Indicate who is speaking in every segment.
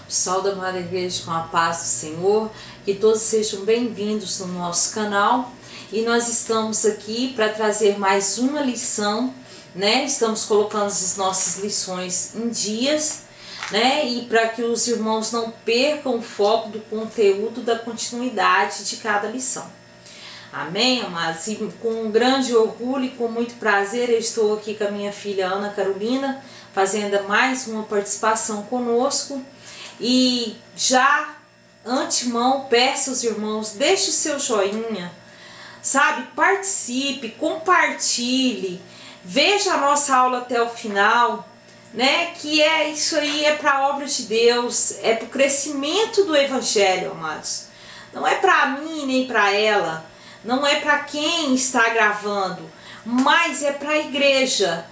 Speaker 1: Salve, amada igreja, com a paz do Senhor, que todos sejam bem-vindos no nosso canal. E nós estamos aqui para trazer mais uma lição, né? Estamos colocando as nossas lições em dias, né? E para que os irmãos não percam o foco do conteúdo, da continuidade de cada lição. Amém, amados? E com grande orgulho e com muito prazer, eu estou aqui com a minha filha Ana Carolina, fazendo mais uma participação conosco. E já antemão peço aos irmãos, deixe o seu joinha, sabe? Participe, compartilhe, veja a nossa aula até o final, né? Que é isso aí, é para a obra de Deus, é para o crescimento do Evangelho, amados. Não é para mim nem para ela, não é para quem está gravando, mas é para a igreja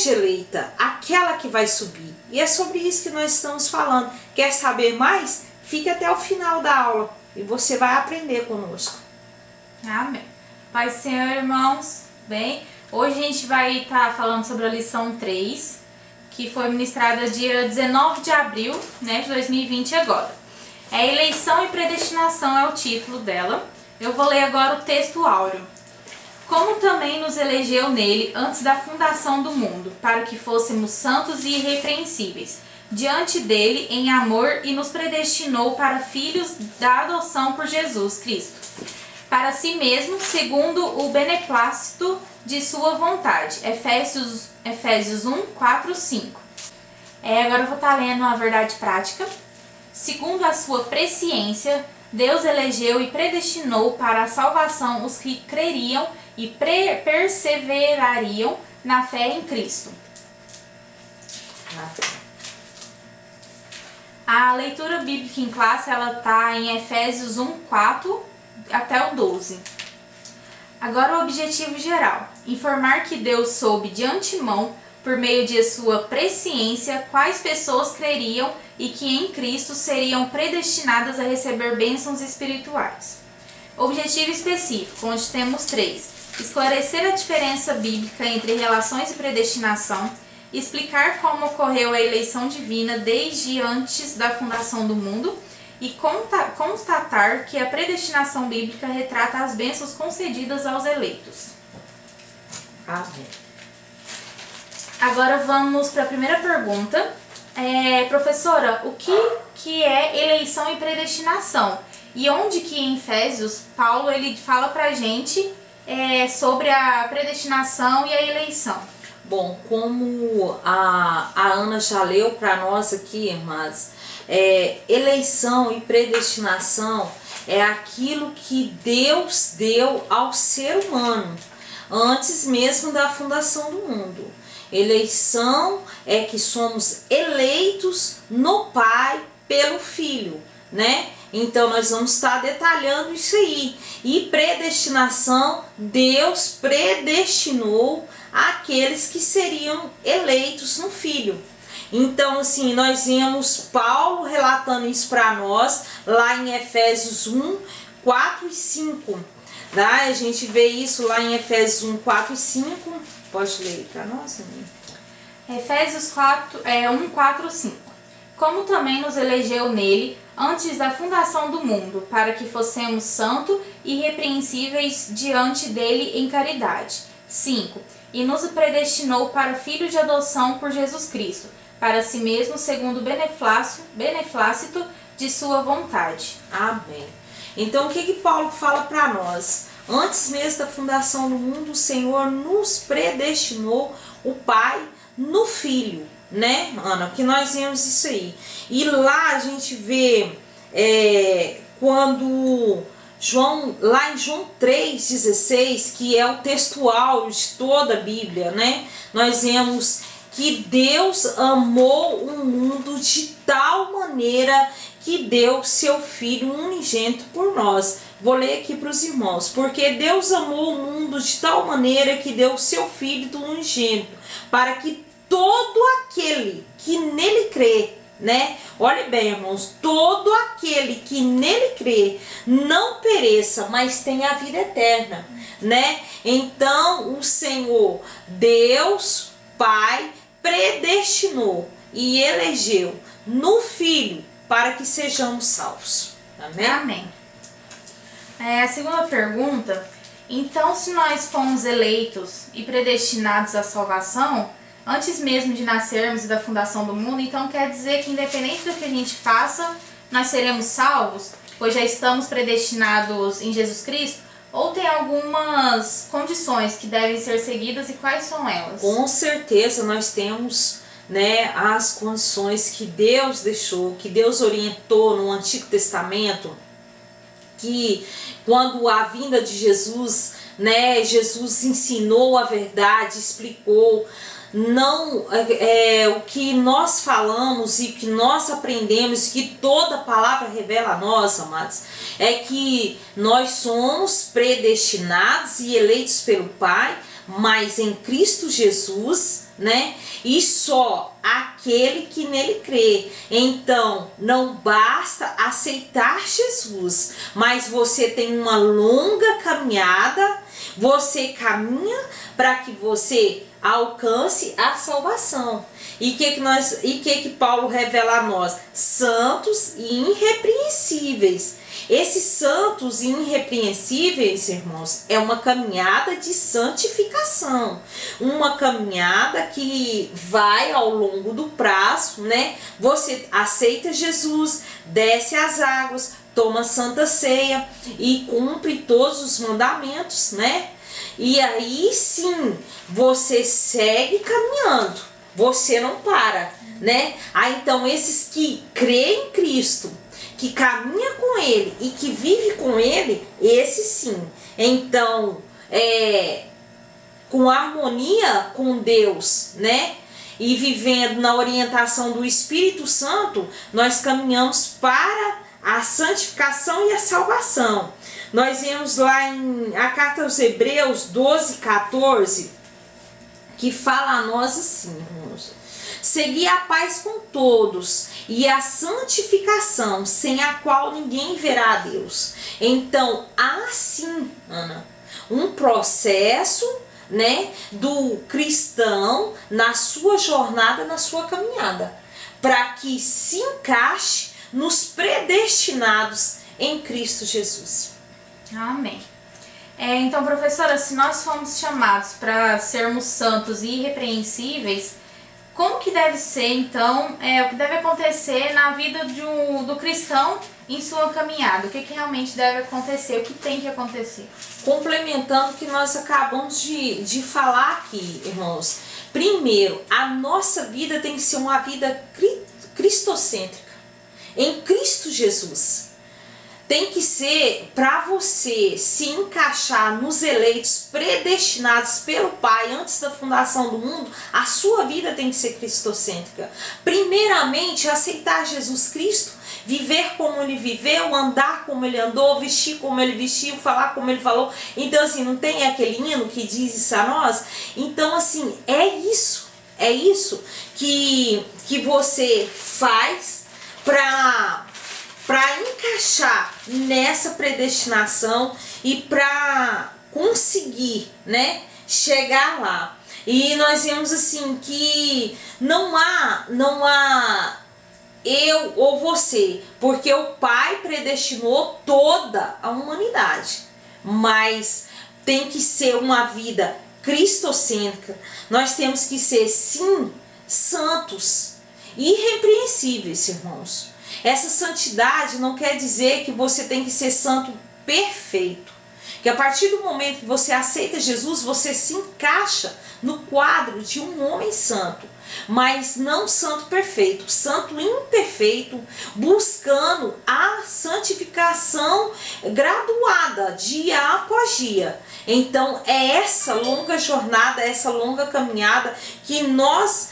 Speaker 1: eleita, aquela que vai subir. E é sobre isso que nós estamos falando. Quer saber mais? Fique até o final da aula e você vai aprender conosco.
Speaker 2: Amém. Pai do Senhor, irmãos, bem, hoje a gente vai estar falando sobre a lição 3, que foi ministrada dia 19 de abril, né, de 2020 agora. Eleição e predestinação é o título dela. Eu vou ler agora o texto áureo. Como também nos elegeu nele antes da fundação do mundo, para que fôssemos santos e irrepreensíveis, diante dele em amor, e nos predestinou para filhos da adoção por Jesus Cristo, para si mesmo, segundo o beneplácito de sua vontade. Efésios 1, 4, 5. Agora eu vou estar lendo a verdade prática. Segundo a sua presciência, Deus elegeu e predestinou para a salvação os que creriam e perseverariam na fé em Cristo. A leitura bíblica em classe, ela está em Efésios 1, 4 até o 12. Agora o objetivo geral: informar que Deus soube de antemão, por meio de sua presciência, quais pessoas creriam e que em Cristo seriam predestinadas a receber bênçãos espirituais. Objetivo específico, onde temos 3. Esclarecer a diferença bíblica entre relações e predestinação, explicar como ocorreu a eleição divina desde antes da fundação do mundo e constatar que a predestinação bíblica retrata as bênçãos concedidas aos eleitos.
Speaker 1: Amém.
Speaker 2: Agora vamos para a primeira pergunta. Professora, o que é eleição e predestinação? E onde que em Efésios, Paulo ele fala pra gente sobre a predestinação e a eleição?
Speaker 1: Bom, como a Ana já leu para nós aqui, irmãs, eleição e predestinação é aquilo que Deus deu ao ser humano antes mesmo da fundação do mundo. Eleição é que somos eleitos no Pai pelo Filho, né? Então nós vamos estar detalhando isso aí. E predestinação, Deus predestinou aqueles que seriam eleitos no Filho. Então assim, nós vemos Paulo relatando isso para nós lá em Efésios 1, 4 e 5. Tá? A gente vê isso lá em Efésios 1, 4 e 5. Pode ler para nós, amiga?
Speaker 2: Efésios 1, 4, 5. Como também nos elegeu nele antes da fundação do mundo, para que fossemos santos e irrepreensíveis diante dele em caridade. 5. E nos predestinou para filho de adoção por Jesus Cristo, para si mesmo, segundo o beneplácito de sua vontade.
Speaker 1: Amém. Então o que Paulo fala para nós? Antes mesmo da fundação do mundo, o Senhor nos predestinou o Pai no Filho, né, Ana? Que nós vemos isso aí. E lá a gente vê quando lá em João 3,16, que é o textual de toda a Bíblia, né? Nós vemos que Deus amou o mundo de tal maneira que deu seu Filho unigênito por nós. Vou ler aqui para os irmãos. Porque Deus amou o mundo de tal maneira que deu o seu Filho unigênito, para que todo aquele que nele crê né? Olhe bem, irmãos, todo aquele que nele crê não pereça, mas tenha a vida eterna, né? Então o Senhor, Deus Pai, predestinou e elegeu no Filho para que sejamos salvos. Amém?
Speaker 2: Amém. A segunda pergunta: então, se nós fomos eleitos e predestinados à salvação antes mesmo de nascermos e da fundação do mundo, então quer dizer que independente do que a gente faça, nós seremos salvos, pois já estamos predestinados em Jesus Cristo? Ou tem algumas condições que devem ser seguidas, e quais são elas?
Speaker 1: Com certeza nós temos, né, as condições que Deus deixou, que Deus orientou no Antigo Testamento, que quando a vinda de Jesus, né, Jesus ensinou a verdade, explicou. Não o que nós falamos e que nós aprendemos, que toda palavra revela a nós, amados, é que nós somos predestinados e eleitos pelo Pai, mas em Cristo Jesus, né? E só aquele que nele crê. Então, não basta aceitar Jesus, mas você tem uma longa caminhada, você caminha para que você alcance a salvação. E que Paulo revela a nós? Santos e irrepreensíveis. Esses santos e irrepreensíveis, irmãos, é uma caminhada de santificação, uma caminhada que vai ao longo do prazo, né? Você aceita Jesus, desce as águas, toma santa ceia e cumpre todos os mandamentos, né? E aí sim, você segue caminhando, você não para, né? Então esses que creem em Cristo, que caminha com Ele e que vive com Ele, esse sim. Então, com harmonia com Deus, né? E vivendo na orientação do Espírito Santo, nós caminhamos para a santificação e a salvação. Nós vemos lá em a carta aos Hebreus 12:14, que fala a nós assim, irmãos: segui a paz com todos e a santificação, sem a qual ninguém verá a Deus. Então, há sim, Ana, um processo, né, do cristão na sua jornada, na sua caminhada, para que se encaixe nos predestinados em Cristo Jesus.
Speaker 2: Amém. Então, professora, se nós fomos chamados para sermos santos e irrepreensíveis, como que deve ser, então, o que deve acontecer na vida do cristão em sua caminhada? O que realmente deve acontecer? O que tem que acontecer?
Speaker 1: Complementando o que nós acabamos de falar aqui, irmãos. Primeiro, a nossa vida tem que ser uma vida cristocêntrica, em Cristo Jesus. Tem que ser para você se encaixar nos eleitos predestinados pelo Pai antes da fundação do mundo. A sua vida tem que ser cristocêntrica. Primeiramente, aceitar Jesus Cristo, viver como Ele viveu, andar como Ele andou, vestir como Ele vestiu, falar como Ele falou. Então, assim, não tem aquele hino que diz isso a nós? Então, assim, é isso que você faz para encaixar nessa predestinação e para conseguir, né, chegar lá. E nós vemos assim que não há eu ou você, porque o Pai predestinou toda a humanidade, mas tem que ser uma vida cristocêntrica. Nós temos que ser, sim, santos, irrepreensíveis, irmãos. Essa santidade não quer dizer que você tem que ser santo perfeito. Que a partir do momento que você aceita Jesus, você se encaixa no quadro de um homem santo. Mas não santo perfeito, santo imperfeito, buscando a santificação graduada, dia após dia. Então é essa longa jornada, essa longa caminhada que nós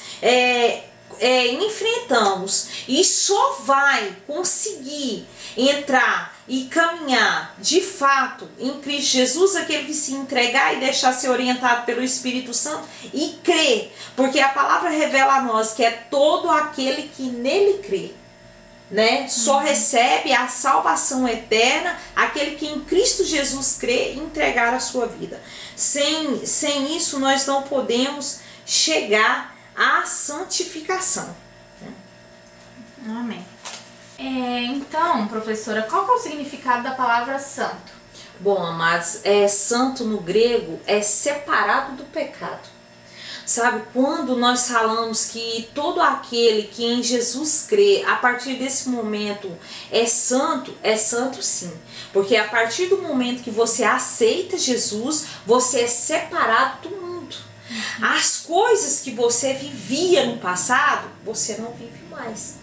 Speaker 1: enfrentamos, e só vai conseguir entrar e caminhar de fato em Cristo Jesus, aquele que se entregar e deixar ser orientado pelo Espírito Santo e crer, porque a palavra revela a nós que é todo aquele que nele crê, né? Só recebe a salvação eterna aquele que em Cristo Jesus crê e entregar a sua vida. Sem isso nós não podemos chegar à santificação.
Speaker 2: Amém. Então, professora, qual que é o significado da palavra santo?
Speaker 1: Bom, amados, santo no grego é separado do pecado. Sabe, quando nós falamos que todo aquele que em Jesus crê, a partir desse momento é santo sim. Porque a partir do momento que você aceita Jesus, você é separado do mundo. As coisas que você vivia no passado, você não vive mais.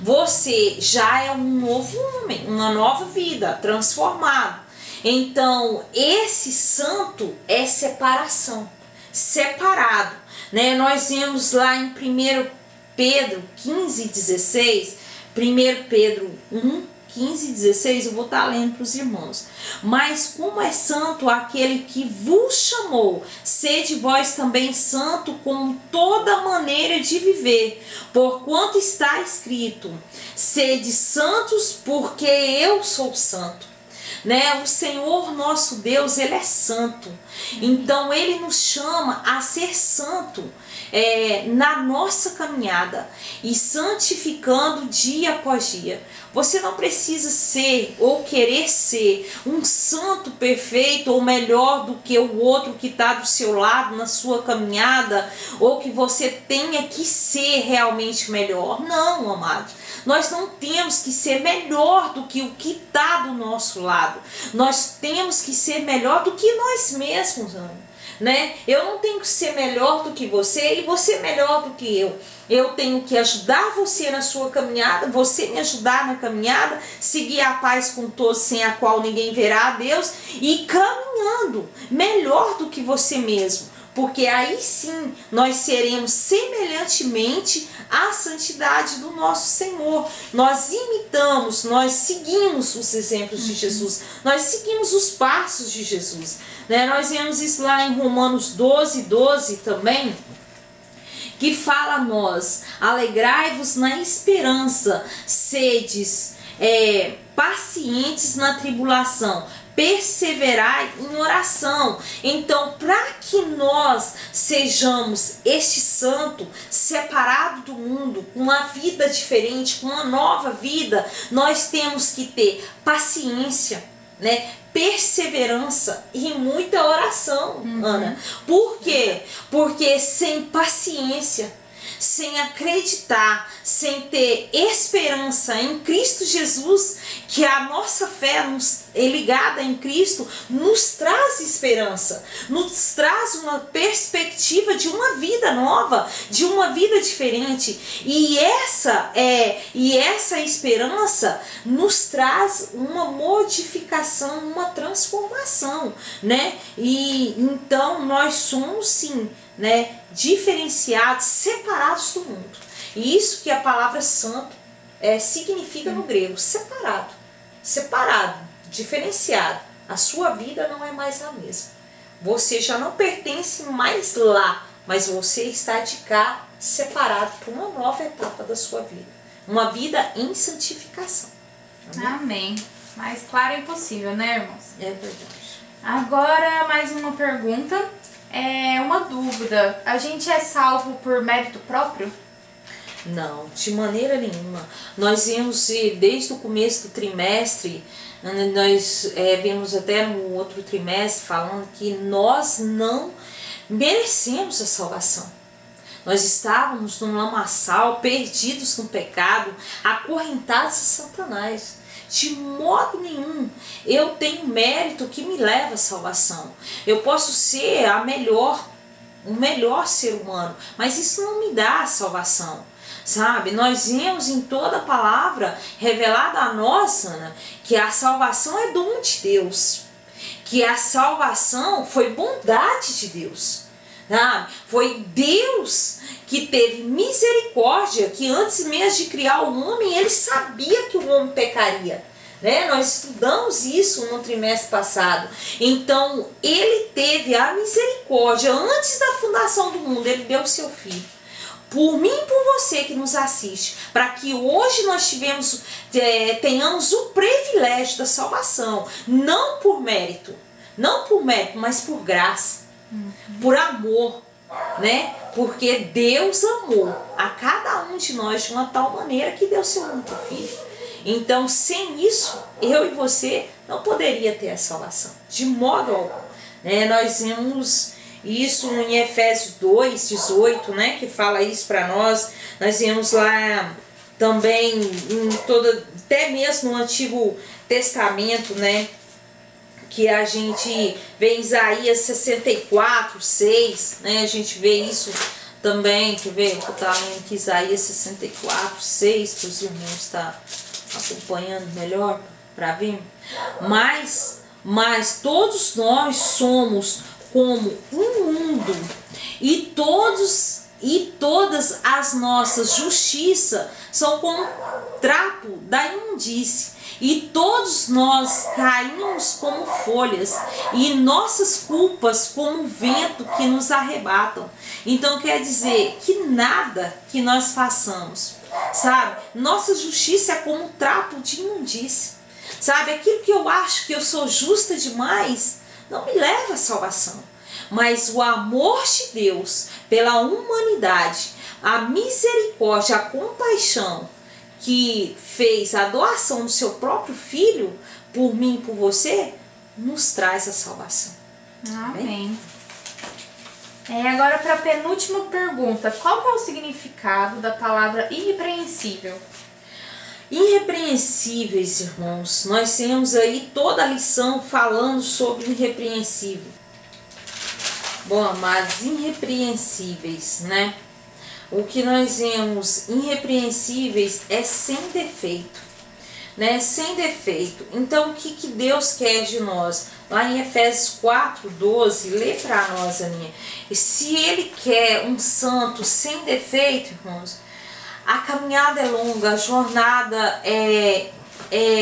Speaker 1: Você já é um novo homem, uma nova vida, transformado. Então, esse santo é separação, separado, né? Nós vemos lá em 1 Pedro 15:16, 1 Pedro 1:15-16, eu vou estar lendo para os irmãos. Mas como é santo aquele que vos chamou, sede vós também santo com toda maneira de viver, porquanto está escrito, sede santos porque eu sou santo. Né? O Senhor nosso Deus, Ele é santo. Então Ele nos chama a ser santo na nossa caminhada e santificando dia após dia. Você não precisa ser ou querer ser um santo perfeito ou melhor do que o outro que está do seu lado na sua caminhada, ou que você tenha que ser realmente melhor. Não, amados. Nós não temos que ser melhor do que o que está do nosso lado. Nós temos que ser melhor do que nós mesmos, né? Eu não tenho que ser melhor do que você e você melhor do que eu. Eu tenho que ajudar você na sua caminhada, você me ajudar na caminhada, seguir a paz com todos, sem a qual ninguém verá a Deus, e caminhando melhor do que você mesmo. Porque aí sim nós seremos semelhantemente à santidade do nosso Senhor. Nós imitamos, nós seguimos os exemplos de Jesus, nós seguimos os passos de Jesus, né? Nós vemos isso lá em Romanos 12:12 também, que fala a nós: alegrai-vos na esperança, sedes pacientes na tribulação, perseverai em oração. Então, para que nós sejamos este santo, separado do mundo, com uma vida diferente, com uma nova vida, nós temos que ter paciência, né? Perseverança e muita oração, Ana. Por quê? Porque sem paciência, sem acreditar, sem ter esperança em Cristo Jesus, que a nossa fé é ligada em Cristo, nos traz esperança, nos traz uma perspectiva de uma vida nova, de uma vida diferente. E essa esperança nos traz uma modificação, uma transformação, né? E então nós somos sim, né, diferenciados, separados do mundo. E isso que a palavra santo significa no grego, separado, diferenciado. A sua vida não é mais a mesma. Você já não pertence mais lá, mas você está de cá, separado para uma nova etapa da sua vida. Uma vida em santificação.
Speaker 2: Amém. Mais claro é impossível, né, irmãos?
Speaker 1: É verdade.
Speaker 2: Agora, mais uma pergunta. Uma dúvida. A gente é salvo por mérito próprio?
Speaker 1: Não, de maneira nenhuma. Nós vemos desde o começo do trimestre, nós vemos até no outro trimestre falando que nós não merecemos a salvação. Nós estávamos num lamaçal, perdidos no pecado, acorrentados a Satanás. De modo nenhum eu tenho mérito que me leva à salvação. Eu posso ser o melhor ser humano, mas isso não me dá a salvação. Sabe, nós vemos em toda a palavra revelada a nós, Ana, que a salvação é dom de Deus, que a salvação foi bondade de Deus, sabe? Foi Deus que teve misericórdia, que antes mesmo de criar o homem, ele sabia que o homem pecaria, né? Nós estudamos isso no trimestre passado. Então, ele teve a misericórdia antes da fundação do mundo, ele deu o seu filho. Por mim e por você que nos assiste, para que hoje nós tenhamos o privilégio da salvação, não por mérito, mas por graça, por amor, né? Porque Deus amou a cada um de nós de uma tal maneira que deu seu único filho. Então, sem isso, eu e você não poderia ter a salvação, de modo algum, né? Nós vemos isso em Efésios 2, 18, né, que fala isso para nós. Nós vemos lá também, até mesmo no Antigo Testamento, né, que a gente vê em Isaías 64, 6, né, a gente vê isso também, quer ver? Eu estava lendo aqui Isaías 64, 6, para os irmãos estar acompanhando melhor para ver. Mas todos nós somos como um mundo, e todas as nossas justiças são como trapo da imundície, e todos nós caímos como folhas, e nossas culpas como vento que nos arrebatam. Então quer dizer que nada que nós façamos, sabe, nossa justiça é como um trapo de imundície, sabe, aquilo que eu acho que eu sou justa demais não me leva à salvação, mas o amor de Deus pela humanidade, a misericórdia, a compaixão que fez a doação do seu próprio filho por mim e por você, nos traz a salvação.
Speaker 2: Amém. Agora para a penúltima pergunta, qual que é o significado da palavra irrepreensível?
Speaker 1: Irrepreensíveis, irmãos, nós temos aí toda a lição falando sobre irrepreensível. Bom, amados, irrepreensíveis, né? O que nós vemos irrepreensíveis é sem defeito, né? Sem defeito. Então, o que Deus quer de nós? Lá em Efésios 4, 12, lê para nós, Aninha. E se Ele quer um santo sem defeito, irmãos, a caminhada é longa, a jornada é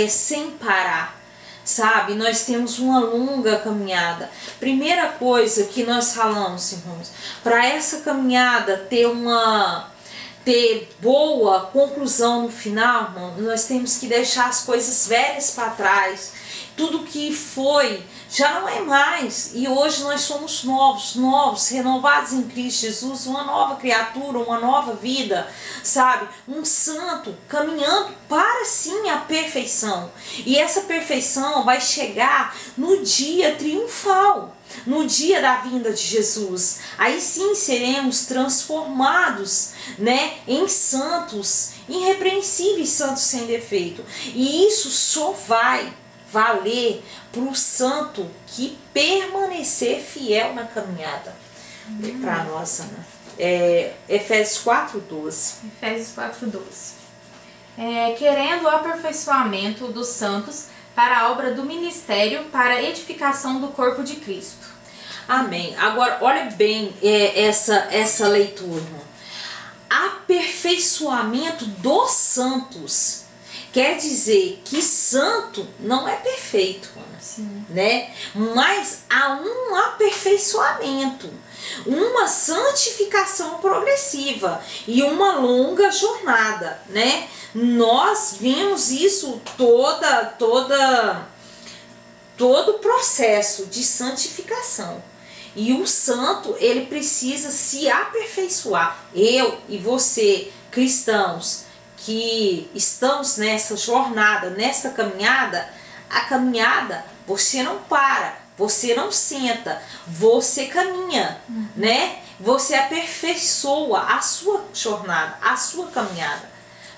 Speaker 1: sem parar, sabe? Nós temos uma longa caminhada. Primeira coisa que nós falamos, irmãos, para essa caminhada ter boa conclusão no final, irmão, nós temos que deixar as coisas velhas para trás. Tudo que foi já não é mais, e hoje nós somos novos, renovados em Cristo Jesus, uma nova criatura, uma nova vida, sabe? Um santo caminhando para sim a perfeição, e essa perfeição vai chegar no dia triunfal, no dia da vinda de Jesus. Aí sim seremos transformados, né, em santos irrepreensíveis, santos sem defeito, e isso só vai valer para o santo que permanecer fiel na caminhada. Para nós, Ana. Efésios 4:12.
Speaker 2: Efésios 4:12. Querendo o aperfeiçoamento dos santos para a obra do ministério, para a edificação do corpo de Cristo.
Speaker 1: Amém. Agora, olha bem essa leitura. Aperfeiçoamento dos santos. Quer dizer que santo não é perfeito, né? Mas há um aperfeiçoamento, uma santificação progressiva e uma longa jornada, né? Nós vimos isso todo o processo de santificação. E o santo, ele precisa se aperfeiçoar. Eu e você, cristãos, que estamos nessa jornada, nessa caminhada, a caminhada, você não para, você não senta, você caminha, né? Você aperfeiçoa a sua jornada, a sua caminhada,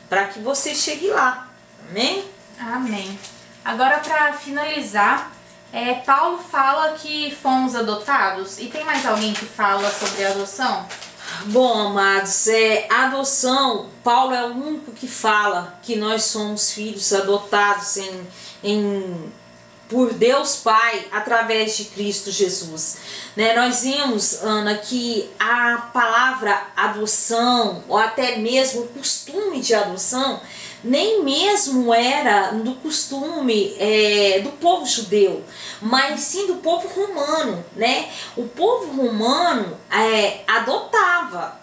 Speaker 1: para que você chegue lá. Amém?
Speaker 2: Amém. Agora, para finalizar, Paulo fala que fomos adotados, e tem mais alguém que fala sobre a adoção?
Speaker 1: Bom, amados, adoção, Paulo é o único que fala que nós somos filhos adotados por Deus Pai através de Cristo Jesus, né? Nós vimos, Ana, que a palavra adoção, ou até mesmo o costume de adoção, nem mesmo era do costume do povo judeu, mas sim do povo romano, né? O povo romano adotava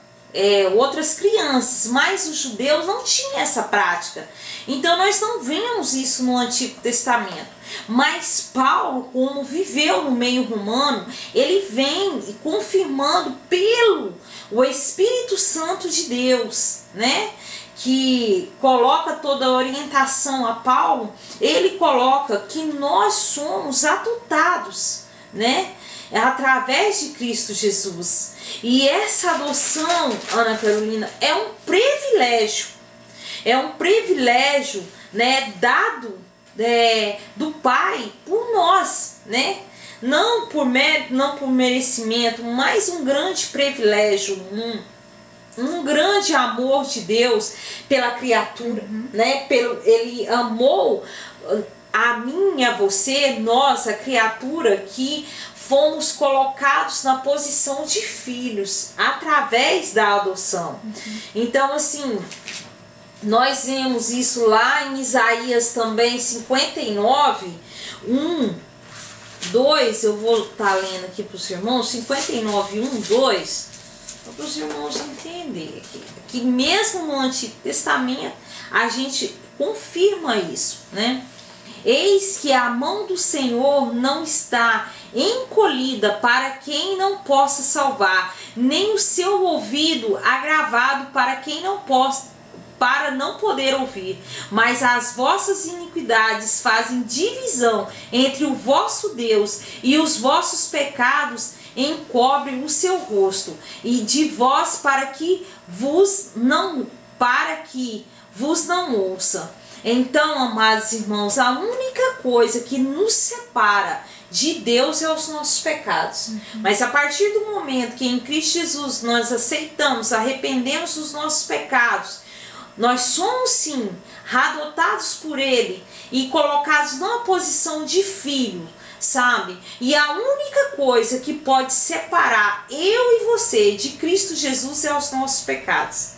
Speaker 1: outras crianças, mas os judeus não tinham essa prática. Então nós não vemos isso no Antigo Testamento. Mas Paulo, como viveu no meio romano, ele vem confirmando pelo o Espírito Santo de Deus, né? Que coloca toda a orientação a Paulo, ele coloca que nós somos adotados, né? Através de Cristo Jesus. E essa adoção, Ana Carolina, é um privilégio, né, dado do Pai por nós, né? Não por mérito, não por merecimento, mas um grande privilégio, um grande amor de Deus pela criatura, né? Ele amou a mim, a você, nós, a criatura, que fomos colocados na posição de filhos através da adoção. Então, assim, nós vemos isso lá em Isaías também 59, 2, eu vou estar lendo aqui para os irmãos, 59, 2, para os irmãos entenderem que mesmo no Antigo Testamento a gente confirma isso, né? Eis que a mão do Senhor não está encolhida para quem não possa salvar, nem o seu ouvido agravado para quem não poder ouvir, mas as vossas iniquidades fazem divisão entre o vosso Deus, e os vossos pecados encobrem o seu rosto, e de vós para que vos não ouça. Então, amados irmãos, a única coisa que nos separa de Deus é os nossos pecados. Mas a partir do momento que em Cristo Jesus nós aceitamos, arrependemos dos nossos pecados, nós somos sim adotados por Ele e colocados numa posição de filho, sabe? E a única coisa que pode separar eu e você de Cristo Jesus é os nossos pecados.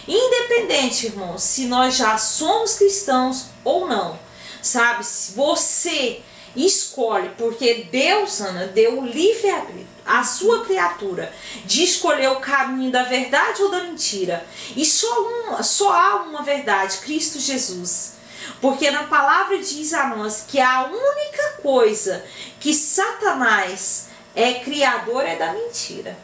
Speaker 1: Independente, irmãos, se nós já somos cristãos ou não, sabe? Se você escolhe, porque Deus, Ana, deu o livre-arbítrio à sua criatura de escolher o caminho da verdade ou da mentira. E só há uma verdade, Cristo Jesus. Porque na palavra diz a nós que a única coisa que Satanás é criador é da mentira.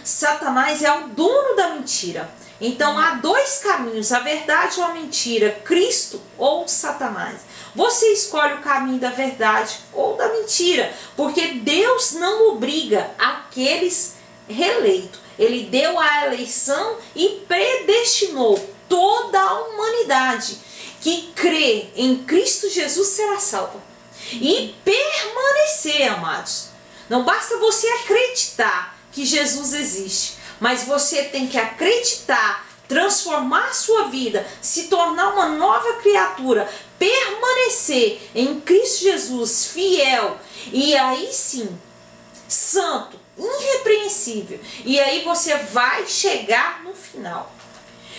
Speaker 1: Satanás é o dono da mentira. Então há dois caminhos, a verdade ou a mentira, Cristo ou Satanás. Você escolhe o caminho da verdade ou da mentira, porque Deus não obriga aqueles reeleitos. Ele deu a eleição e predestinou toda a humanidade que crê em Cristo Jesus será salva. E permanecer, amados. Não basta você acreditar que Jesus existe, mas você tem que acreditar, transformar a sua vida, se tornar uma nova criatura, permanecer em Cristo Jesus fiel, e aí sim, santo, irrepreensível, e aí você vai chegar no final.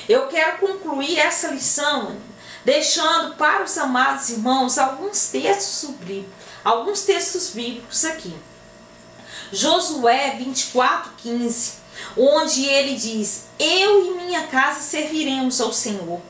Speaker 1: Eu quero concluir essa lição deixando para os amados irmãos alguns textos bíblicos aqui. Josué 24:15, onde ele diz: eu e minha casa serviremos ao Senhor.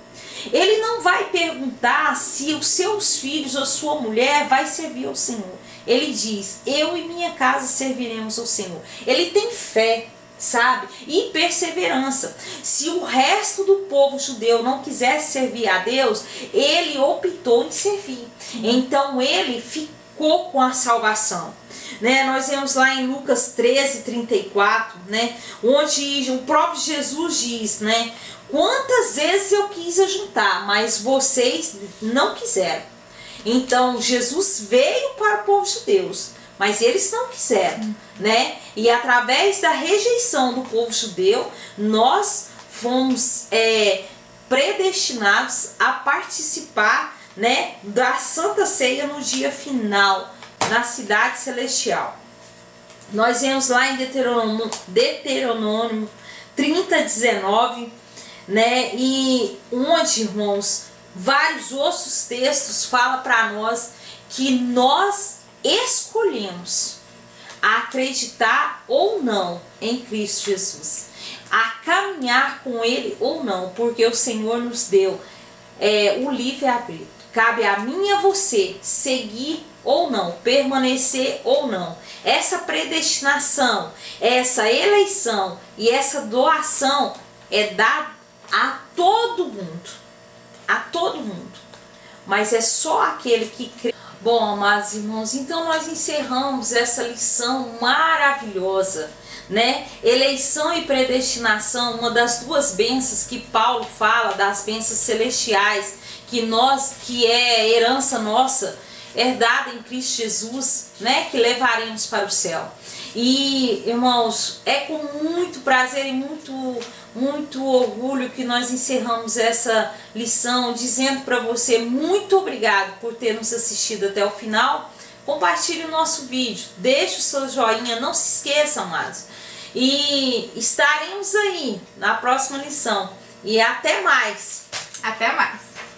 Speaker 1: Ele não vai perguntar se os seus filhos ou sua mulher vai servir ao Senhor. Ele diz: eu e minha casa serviremos ao Senhor. Ele tem fé, sabe? E perseverança. Se o resto do povo judeu não quisesse servir a Deus, ele optou em servir. Então ele ficou com a salvação. Né? Nós vemos lá em Lucas 13:34, né? Onde o próprio Jesus diz, né? Quantas vezes eu quis ajuntar, mas vocês não quiseram. Então Jesus veio para o povo judeu, mas eles não quiseram, né? E através da rejeição do povo judeu, nós fomos predestinados a participar, né, da Santa Ceia no dia final, na cidade celestial. Nós vemos lá em Deuteronômio 30:19, né? E onde, irmãos, vários outros textos falam para nós que nós escolhemos acreditar ou não em Cristo Jesus, a caminhar com Ele ou não, porque o Senhor nos deu o livre-arbítrio. Cabe a mim e a você seguir ou não, permanecer ou não. Essa predestinação, essa eleição e essa doação é dada a todo mundo, a todo mundo, mas é só aquele que crê. Bom, amados irmãos, então nós encerramos essa lição maravilhosa, né? Eleição e predestinação, uma das duas bênçãos que Paulo fala, das bênçãos celestiais, que é herança nossa, herdada em Cristo Jesus, né? Que levaremos para o céu. E, irmãos, é com muito prazer e muito orgulho que nós encerramos essa lição, dizendo para você muito obrigado por ter nos assistido até o final. Compartilhe o nosso vídeo, deixe o seu joinha, não se esqueçam, amados. E estaremos aí na próxima lição. E até mais!
Speaker 2: Até mais!